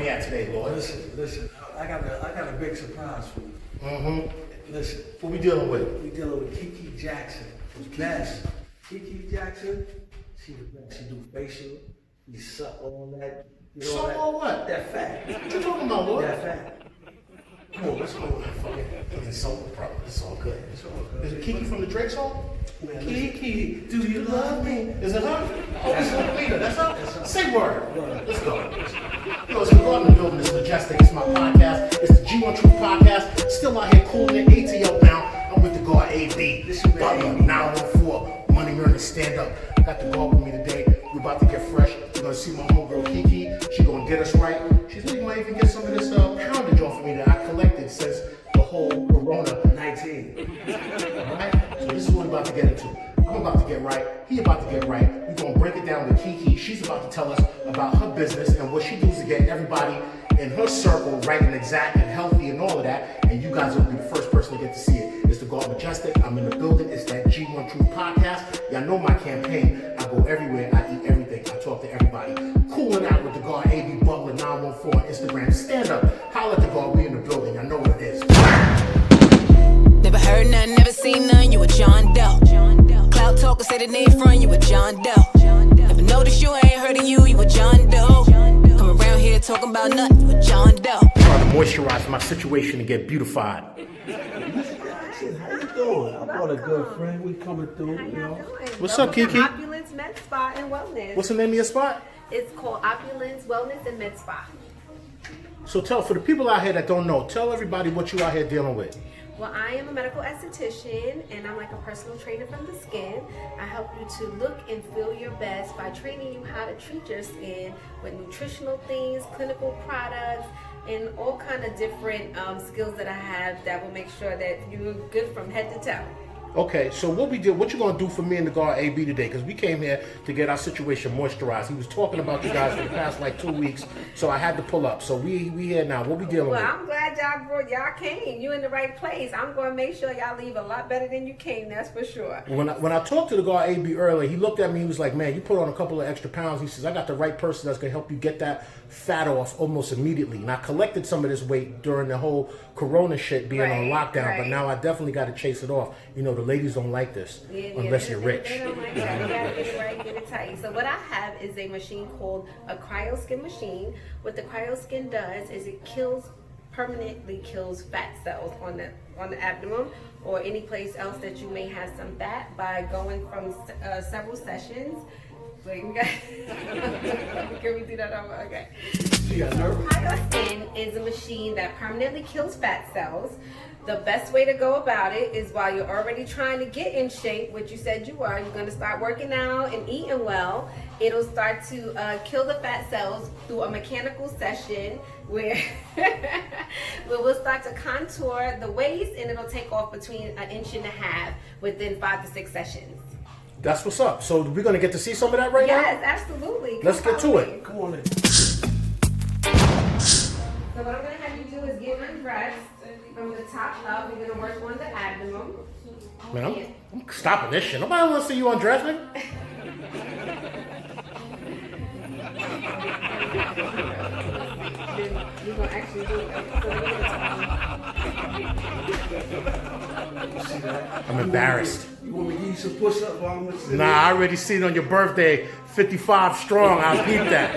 me at today, Lord? Listen. I got a big surprise for you. Mm-hmm. Listen. What we dealing with? We dealing with Keke Jackson. The best. Keke Jackson, she the best. She do facial. You suck on that. You know Suck on what? That fat. What you talking about, Lord? That fat. Come on, let's go with that fucking insult, bro. It's all good. It's all good. Is it Keke from the Drake song? Man, Keke, do you love me? Is it her? Oh, it's her leader. That's her? Say word. Let's go. Yo, it's Regarding the Building. It's Majestic. It's my podcast. It's the G1TRUTH Podcast. Still out here cooling it. ATL now. I'm with the guard AB. Butler 914. Money earning stand up. Got the guard with me today. We're about to get fresh. You're going to see my homegirl Keke. She's going to get us right. She said you might even get some of this poundage off of me that I collected since the whole Corona 19. Alright? So this is what we're about to get into. I'm about to get right. He about to get right. We're going to break it down with Keke. She's about to tell us about her business and what she does to get everybody in her circle right and exact and healthy and all of that. And you guys will be the first person to get to see it. It's the God Majestic. I'm in the building. It's that G1TRUTH Podcast. Y'all know my campaign. I go everywhere. I eat everything. I talk to everybody. Cooling out with the God AB Butler914 on Instagram. Stand up. Holla at the God. We in the building. Y'all know what it is. Never heard none, never seen none, you a John Doe. Cloud talker say the name front, you a John Doe. Never noticed you, I ain't heard of you, you a John Doe. Come around here talking about nothing, you a John Doe. Trying to moisturize my situation and get beautified. Jackson, how you doing? I brought a good friend. We coming through, How you y'all know. doing? What's up, Welcome to Keke? Opulence Med Spa and Wellness. What's the name of your spot? It's called Opulence Wellness and Med Spa. So for the people out here that don't know, tell everybody what you out here dealing with. Well, I am a medical esthetician and I'm like a personal trainer from the skin. I help you to look and feel your best by training you how to treat your skin with nutritional things, clinical products, and all kind of different skills that I have that will make sure that you're good from head to toe. Okay, so what you gonna do for me and the guard AB today? Because we came here to get our situation moisturized. He was talking about you guys for the past like 2 weeks, so I had to pull up. So we here now. What we dealing Well, with? I'm glad y'all came. You in the right place. I'm going to make sure y'all leave a lot better than you came. That's for sure. When I talked to the guard AB earlier, he looked at me. He was like, "Man, you put on a couple of extra pounds." He says, "I got the right person that's gonna help you get that fat off almost immediately." And I collected some of this weight during the whole Corona shit being on lockdown, but now I definitely got to chase it off. You know, the ladies don't like this unless you're rich. They don't like that. You gotta get it right, get it tight. So what I have is a machine called a cryoskin machine. What the cryoskin does is it permanently kills fat cells on the abdomen or any place else that you may have some fat by going from several sessions. Wait, we got. Can we do that over? Okay. Cryoskin is a machine that permanently kills fat cells. The best way to go about it is while you're already trying to get in shape, which you said you are, you're going to start working out and eating well. It'll start to kill the fat cells through a mechanical session where we'll start to contour the waist and it'll take off between 1.5 inches within 5 to 6 sessions. That's what's up. So we're gonna get to see some of that right now? Yes, absolutely. Let's get to it. Come on in. So what I'm going to have you do is get undressed from the top up. We're going to work on the abdomen. Man, I'm stopping this shit. Nobody wants to see you undress me. We're going to actually do it. I'm embarrassed. You want me to give you some push-ups while I'm listening? Nah, I already seen on your birthday, 55 strong. I'll keep that.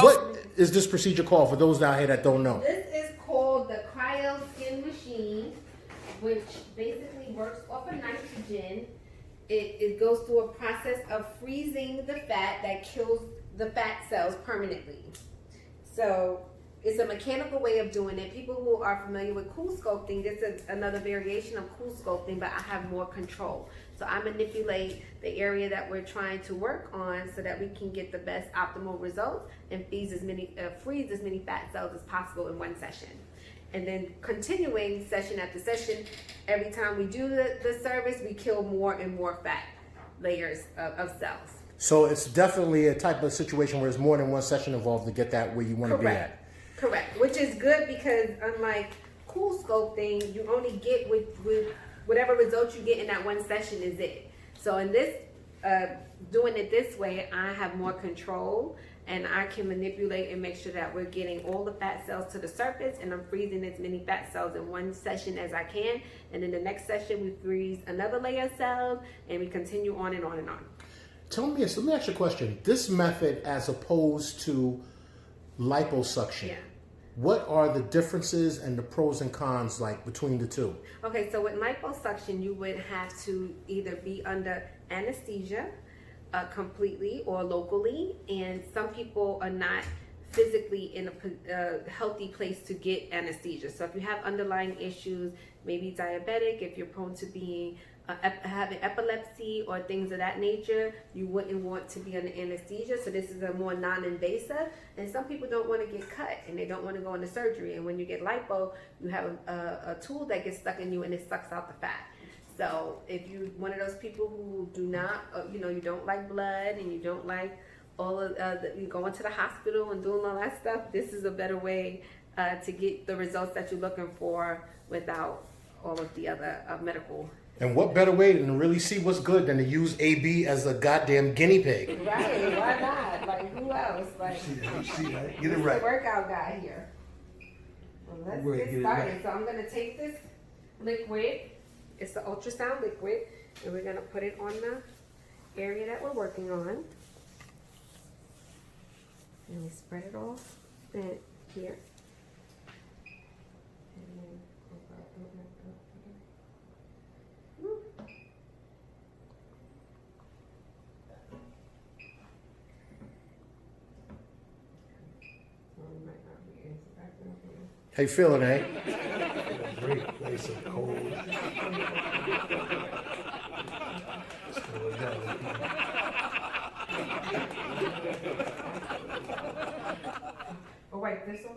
What is this procedure called for those out here that don't know? This is called the cryoskin machine, which basically works off of nitrogen. It goes through a process of freezing the fat that kills the fat cells permanently. So it's a mechanical way of doing it. People who are familiar with cool sculpting, this is another variation of cool sculpting, but I have more control. So I manipulate the area that we're trying to work on so that we can get the best optimal results and freeze as many fat cells as possible in one session. And then continuing session after session, every time we do the service, we kill more and more fat layers of cells. So it's definitely a type of situation where there's more than one session involved to get that where you want to be at. Correct. Which is good because unlike cool sculpting, you only get with whatever results you get in that one session is it. So in this, doing it this way, I have more control and I can manipulate and make sure that we're getting all the fat cells to the surface, and I'm freezing as many fat cells in one session as I can. And in the next session, we freeze another layer of cells, and we continue on and on and on. Tell me this, let me ask you a question. This method as opposed to liposuction, what are the differences and the pros and cons like between the two? Okay, so with liposuction, you would have to either be under anesthesia completely or locally, and some people are not physically in a healthy place to get anesthesia. So if you have underlying issues, maybe diabetic, if you're prone to being having epilepsy or things of that nature, you wouldn't want to be under anesthesia. So this is a more non-invasive, and some people don't want to get cut and they don't want to go into surgery. And when you get lipo, you have a tool that gets stuck in you and it sucks out the fat. So if you're one of those people who do not, you don't like blood and you don't like all of you going to the hospital and doing all that stuff, this is a better way to get the results that you're looking for without all of the other medical. And what better way than to really see what's good than to use AB as a goddamn guinea pig? Right, why not? Like, who else? Like, see that? Get it right. The workout guy here. Well, let's get started. Right. So I'm going to take this liquid. It's the ultrasound liquid, and we're going to put it on the area that we're working on. And we spread it off here. And then How you feeling, eh? Great, nice and cold. Oh wait, this one?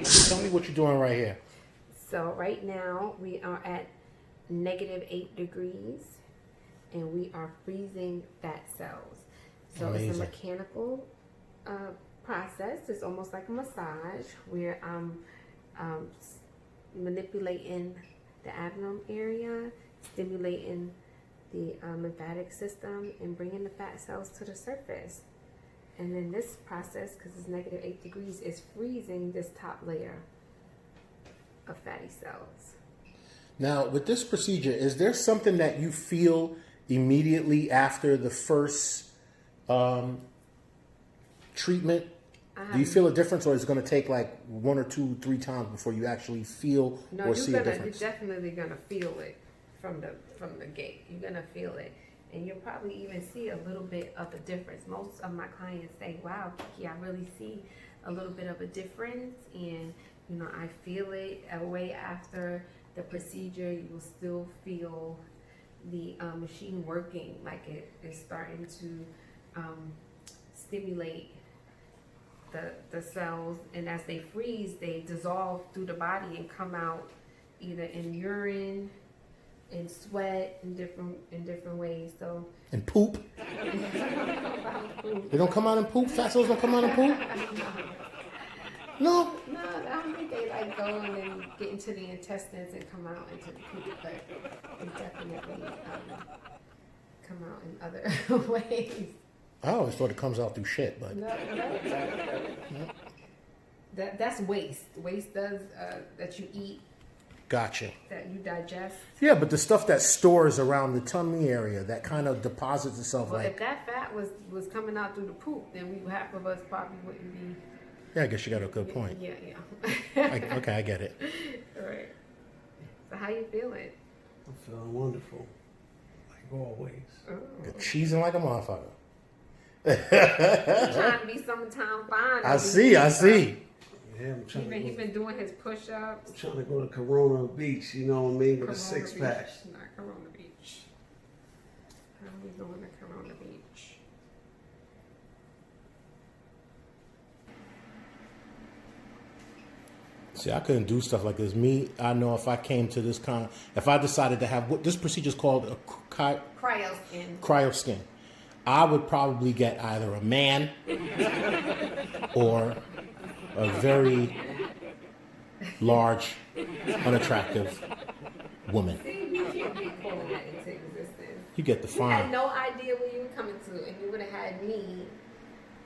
Tell me what you're doing right here. So right now we are at -8 degrees and we are freezing fat cells. So Amazing. It's a mechanical process. It's almost like a massage where I'm manipulating the abdomen area, stimulating the lymphatic system, and bringing the fat cells to the surface. And then this process, because it's -8 degrees, is freezing this top layer of fatty cells. Now, with this procedure, is there something that you feel immediately after the first treatment? Do you feel a difference, or is it going to take like 1 or 2, 3 times before you actually feel or see a difference? You're definitely going to feel it from the gate. You're going to feel it. And you'll probably even see a little bit of a difference. Most of my clients say, wow, Keke, I really see a little bit of a difference. And, I feel it away after the procedure. You will still feel the machine working, like it is starting to stimulate the cells. And as they freeze, they dissolve through the body and come out either in urine, in sweat, in different ways. So and poop. They don't come out in poop. Fat cells don't come out in poop. No. No, I don't think they like go in and get into the intestines and come out into the poop, but they definitely come out in other ways. I always thought it comes out through shit, but no. That's waste. Waste does that you eat. Gotcha. That you digest. Yeah, but the stuff that stores around the tummy area, that kind of deposits itself. Well, if that fat was coming out through the poop, then half of us probably wouldn't be. Yeah, I guess you got a good point. Yeah. Okay, I get it. All right. So how you feeling? I'm feeling wonderful, like always. You're cheesing like a motherfucker. Trying to be summertime fine. I see. Yeah, He's been doing his push-ups. I'm trying to go to Corona Beach, you know what I mean, with a 6-pack. Not Corona Beach. How are we going to Corona Beach? See, I couldn't do stuff like this. I know if I came to this if I decided to have what this procedure is called a cryoskin. I would probably get either a man or a very large, unattractive woman. See, we can't be calling that into existence. You get the You had fine. no idea where you were coming to, and you would have had me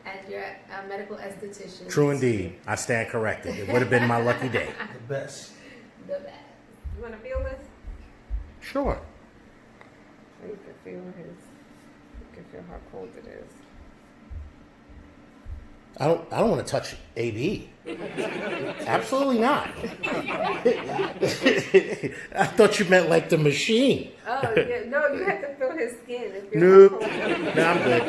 as your medical esthetician. True indeed. I stand corrected. It would have been my lucky day. The best. The best. You want to feel this? Sure. So you can feel his. You can feel how cold it is. I don't want to touch AB. Absolutely not. I thought you meant like the machine. Oh yeah, no, you have to feel his skin. And feel Nope. how cold it is. No, I'm good.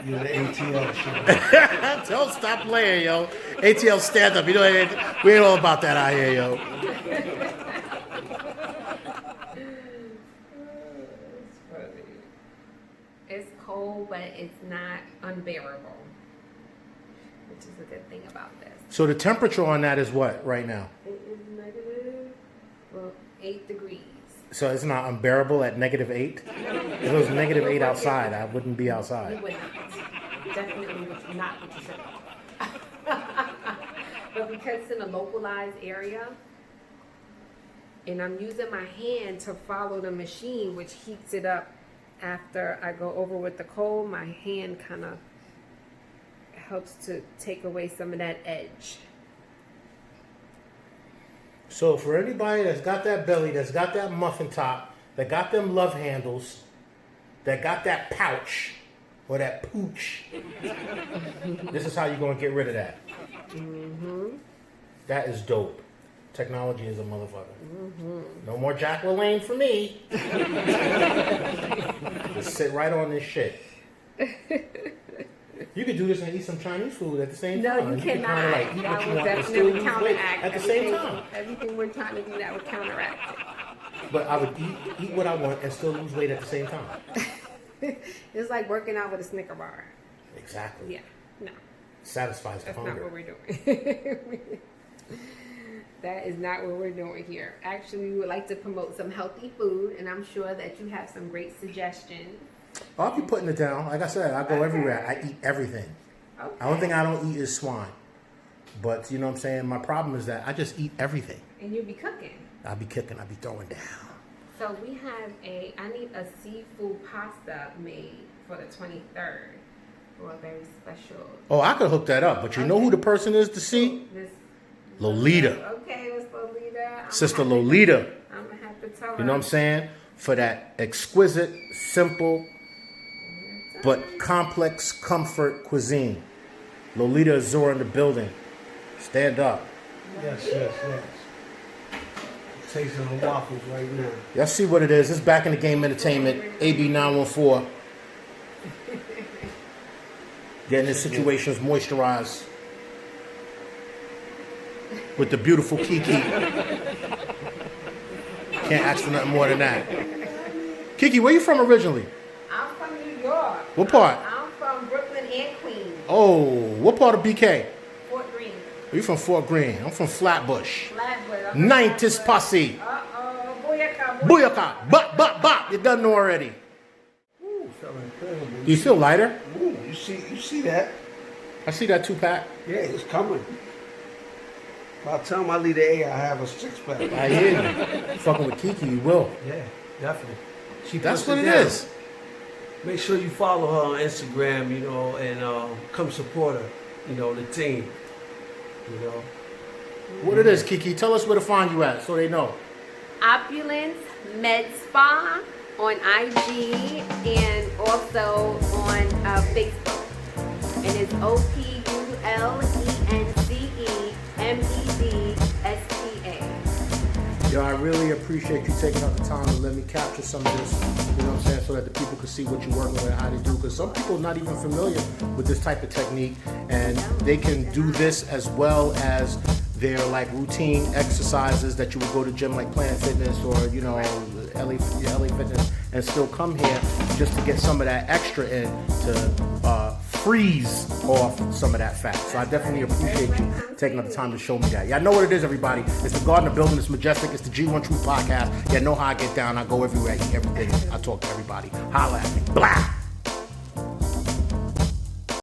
You're the ATL shit. Don't stop playing, yo. ATL stand up. You know, we ain't all about that out here, yo. It's funny. It's cold, but it's not unbearable, which is a good thing about this. So the temperature on that is what right now? It is negative, 8 degrees. So it's not unbearable at -8? If it was -8 outside, I wouldn't be You outside. would not. Definitely would not what you said. But because it's in a localized area, and I'm using my hand to follow the machine, which heats it up after I go over with the cold, my hand kind of helps to take away some of that edge. So for anybody that's got that belly, that's got that muffin top, that got them love handles, that got that pouch or that pooch, this is how you're going to get rid of that. Mm-hmm. That is dope. Technology is a motherfucker. Mm-hmm. No more Jack LaLanne for me. Just sit right on this shit. You could do this and eat some Chinese food at the same No, time. you can cannot. kinda, like, eat what That you will want, but still definitely lose weight counteract at the same everything. time. Everything we're trying to do, that would counteract But I would eat what I want and still lose weight at the same time. it. It's like working out with a Snicker bar. Exactly. Yeah, no, Satisfies the that's not hunger. what we're doing. That is not what we're doing here. Actually, we would like to promote some healthy food, and I'm sure that you have some great suggestions. I'll be putting it down. Like I said, I go everywhere. I eat everything. Okay. The only thing I don't eat is swine. But you know what I'm saying? My problem is that I just eat everything. And you'll be cooking. I'll be kicking. I'll be throwing down. So we have I need a seafood pasta made for the 23rd for a very special. Oh, I could hook that up. But you know who the person is to see? This Lolita. Okay, it's Lolita. Sister Lolita. I'm gonna have to tell her. You know what I'm saying? For that exquisite, simple, but complex comfort cuisine. Lolita Azura in the building. Stand up. Yes. Tasting the waffles right now. Y'all see what it is. It's back in the Game Entertainment, AB914. Getting his situations moisturized with the beautiful Keke. Can't ask for nothing more than that. Keke, where you from originally? I'm from New York. What part? I'm from Brooklyn and Queens. Oh, what part of BK? Fort Greene. You from Fort Greene. I'm from Flatbush. Flatwood. 90s posse. Uh-oh. Booyaka. Booyaka. Bop. You done know already. Ooh, felt incredible. Do you feel lighter? Ooh, you see that? I see that 2-pack. Yeah, it's coming. By the time I leave the air, I have a 6-pack. I hear you. Fucking with Keke, you will. Yeah, definitely. She That's puts what it down. is. Make sure you follow her on Instagram, and come support her, the team, What it is, Keke? Tell us where to find you at so they know. Opulence Med Spa on IG and also on Facebook. And it's OPULENCEMEDSPA. Yo, I really appreciate you taking out the time to let me capture some of this, you know what I'm saying, so that the people can see what you're working with, how to do, because some people are not even familiar with this type of technique, and they can do this as well as their like routine exercises that you would go to gym like Planet Fitness or LA Fitness and still come here just to get some of that extra in to freeze off some of that fat. So I definitely appreciate you taking up the time to show me that. Yeah, I know what it is, everybody. It's the Garden of Building. It's majestic. It's the G1TRUTH Podcast. Yeah, know how I get down. I go everywhere. I eat everything. I talk to everybody. Holla at me. Blah.